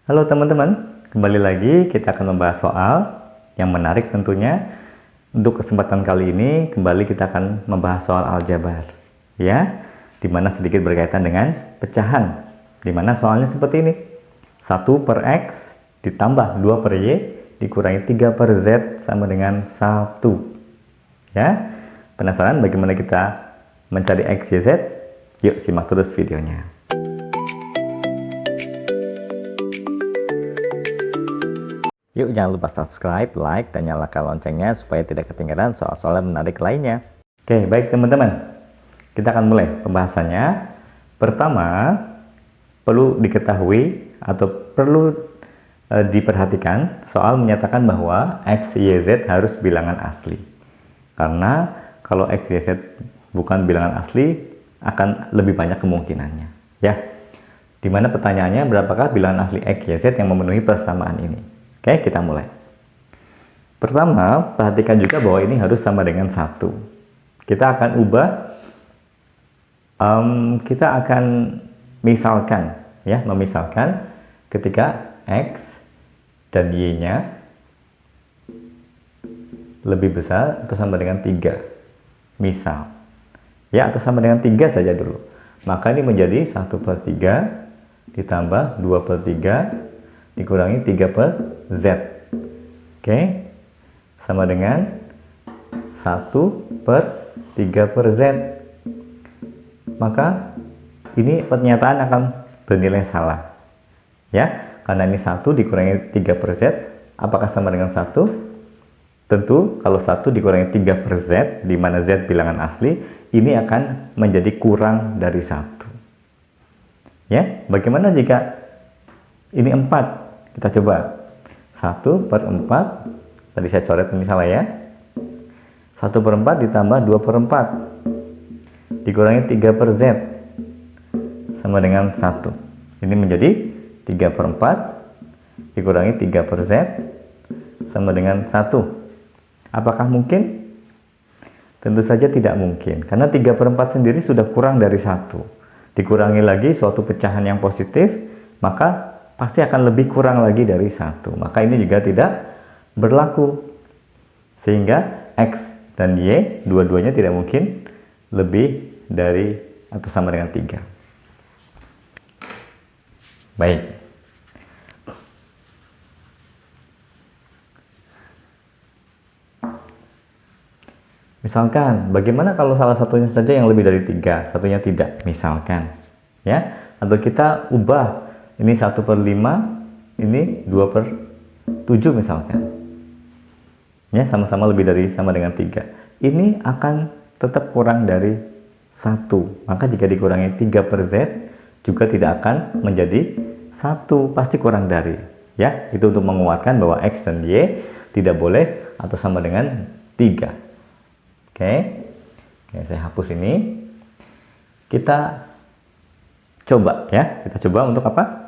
Halo teman-teman, kembali lagi kita akan membahas soal yang menarik tentunya. Untuk kesempatan kali ini kembali kita akan membahas soal aljabar, ya, dimana sedikit berkaitan dengan pecahan, dimana soalnya seperti ini: 1 per X ditambah 2 per Y dikurangi 3 per Z sama dengan 1, ya. Penasaran bagaimana kita mencari X, Y, Z? Yuk simak terus videonya. Yuk jangan lupa subscribe, like, dan nyalakan loncengnya supaya tidak ketinggalan soal-soal menarik lainnya. Oke, baik teman-teman. Kita akan mulai pembahasannya. Pertama, perlu diketahui atau perlu diperhatikan soal menyatakan bahwa X, Y, Z harus bilangan asli. Karena kalau X, Y, Z bukan bilangan asli, akan lebih banyak kemungkinannya. Ya, dimana pertanyaannya berapakah bilangan asli X, Y, Z yang memenuhi persamaan ini? Oke, kita mulai. Pertama, perhatikan juga bahwa ini harus sama dengan 1. Kita akan ubah, kita akan misalkan, ya, memisalkan ketika X dan Y-nya lebih besar atau sama dengan 3. Misal, ya, atau sama dengan 3 saja dulu. Maka ini menjadi 1 per 3 ditambah 2 per 3 dikurangi 3 per Z. Oke, sama dengan 1 per 3 per Z. Maka ini pernyataan akan bernilai salah, ya, karena ini 1 dikurangi 3 per Z. Apakah sama dengan 1? Tentu kalau 1 dikurangi 3 per Z, di mana Z bilangan asli, ini akan menjadi kurang dari 1. Ya, bagaimana jika ini 4? Kita coba 1 per 4, tadi saya coret ini salah ya, 1 per 4 ditambah 2 per 4 dikurangi 3 per Z sama dengan 1. Ini menjadi 3 per 4 dikurangi 3 per Z sama dengan 1. Apakah mungkin? Tentu saja tidak mungkin, karena 3 per 4 sendiri sudah kurang dari 1. Dikurangi lagi suatu pecahan yang positif, maka pasti akan lebih kurang lagi dari 1. Maka ini juga tidak berlaku. Sehingga X dan Y dua-duanya tidak mungkin lebih dari atau sama dengan 3. Baik. Misalkan, bagaimana kalau salah satunya saja yang lebih dari 3, satunya tidak, misalkan, ya, atau kita ubah. Ini 1 per 5, ini 2 per 7 misalkan. Ya, sama-sama lebih dari sama dengan 3. Ini akan tetap kurang dari 1. Maka jika dikurangi 3 per Z, juga tidak akan menjadi 1. Pasti kurang dari. Ya, itu untuk menguatkan bahwa X dan Y tidak boleh atau sama dengan 3. Oke. Oke, saya hapus ini. Kita coba ya. Kita coba untuk apa?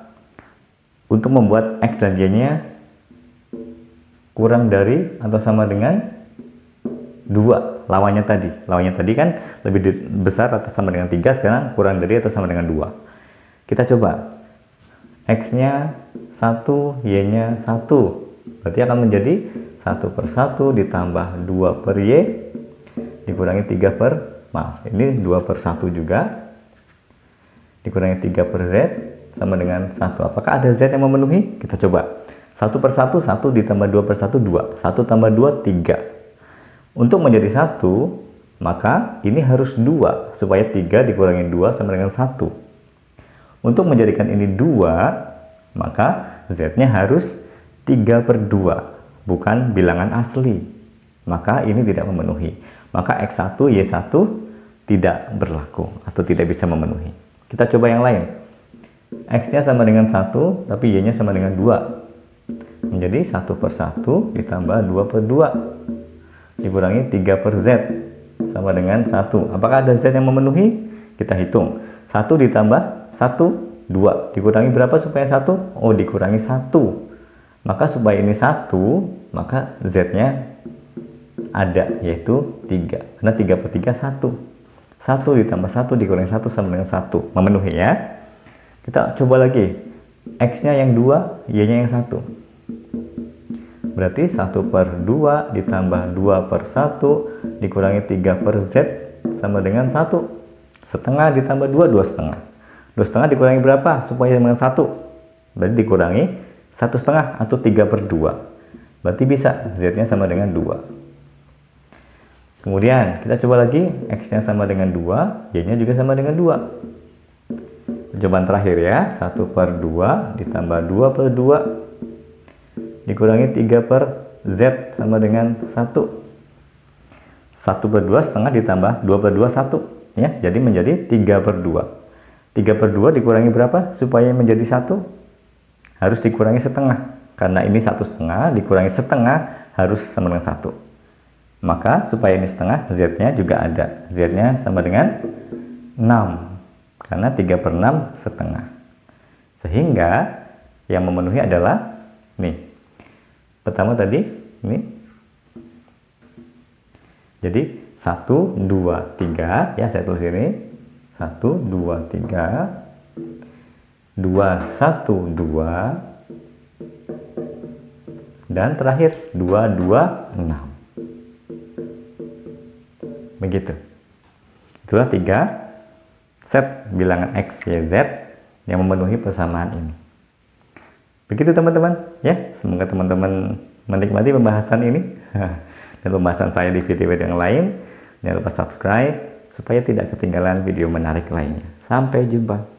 Untuk membuat X dan Y-nya kurang dari atau sama dengan 2, lawannya tadi. Lawannya tadi kan lebih besar atau sama dengan 3, sekarang kurang dari atau sama dengan 2. Kita coba. X-nya 1, Y-nya 1. Berarti akan menjadi 1 per 1 ditambah 2 per Y dikurangi 3 per, maaf, ini 2 per 1 juga. Dikurangi 3 per Z sama dengan 1. Apakah ada Z yang memenuhi? Kita coba. 1 per 1, 1 ditambah 2 per 1, 2. 1 tambah 2, 3. Untuk menjadi 1, maka ini harus 2, supaya 3 dikurangi 2 sama dengan 1. Untuk menjadikan ini 2, maka Z-nya harus 3 per 2, bukan bilangan asli. Maka ini tidak memenuhi. Maka X1, Y1 tidak berlaku atau tidak bisa memenuhi. Kita coba yang lain. X-nya sama dengan 1, tapi Y-nya sama dengan 2. Menjadi 1 per 1 ditambah 2 per 2 dikurangi 3 per Z sama dengan 1. Apakah ada Z yang memenuhi? Kita hitung. 1 ditambah 1, 2. Dikurangi berapa supaya 1? Oh, dikurangi 1. Maka supaya ini 1, maka Z-nya ada, yaitu 3. Karena 3 per 3, 1. 1 ditambah 1 dikurangi 1 sama dengan 1. Memenuhi ya. Kita coba lagi. X-nya yang 2, Y-nya yang 1. Berarti 1/2 ditambah 2/1 dikurangi 3/Z sama dengan 1. Setengah ditambah 2, 2,5. 2,5 dikurangi berapa supaya dengan 1? Berarti dikurangi 1,5 atau 3/2. Berarti bisa Z-nya sama dengan 2. Kemudian kita coba lagi, X-nya sama dengan 2, Y-nya juga sama dengan 2. Percobaan terakhir ya, 1/2 ditambah 2/2 dikurangi 3/Z sama dengan 1. 1/2 setengah ditambah 2/2 1 ya, jadi menjadi 3/2. 3/2 dikurangi berapa supaya menjadi 1? Harus dikurangi setengah, karena ini 1,5 dikurangi setengah harus sama dengan 1. Maka supaya ini setengah, Z-nya juga ada, Z-nya sama dengan 6, karena 3/6 setengah. Sehingga yang memenuhi adalah nih, pertama tadi ini, jadi 1, 2, 3 ya, saya tulis ini 1, 2, 3, 2, 1, 2, dan terakhir 2, 2, 6. Begitu. Itulah 3 set bilangan X, Y, Z yang memenuhi persamaan ini. Begitu teman-teman ya, semoga teman-teman menikmati pembahasan ini dan pembahasan saya di video-video yang lain. Jangan lupa subscribe supaya tidak ketinggalan video menarik lainnya. Sampai jumpa.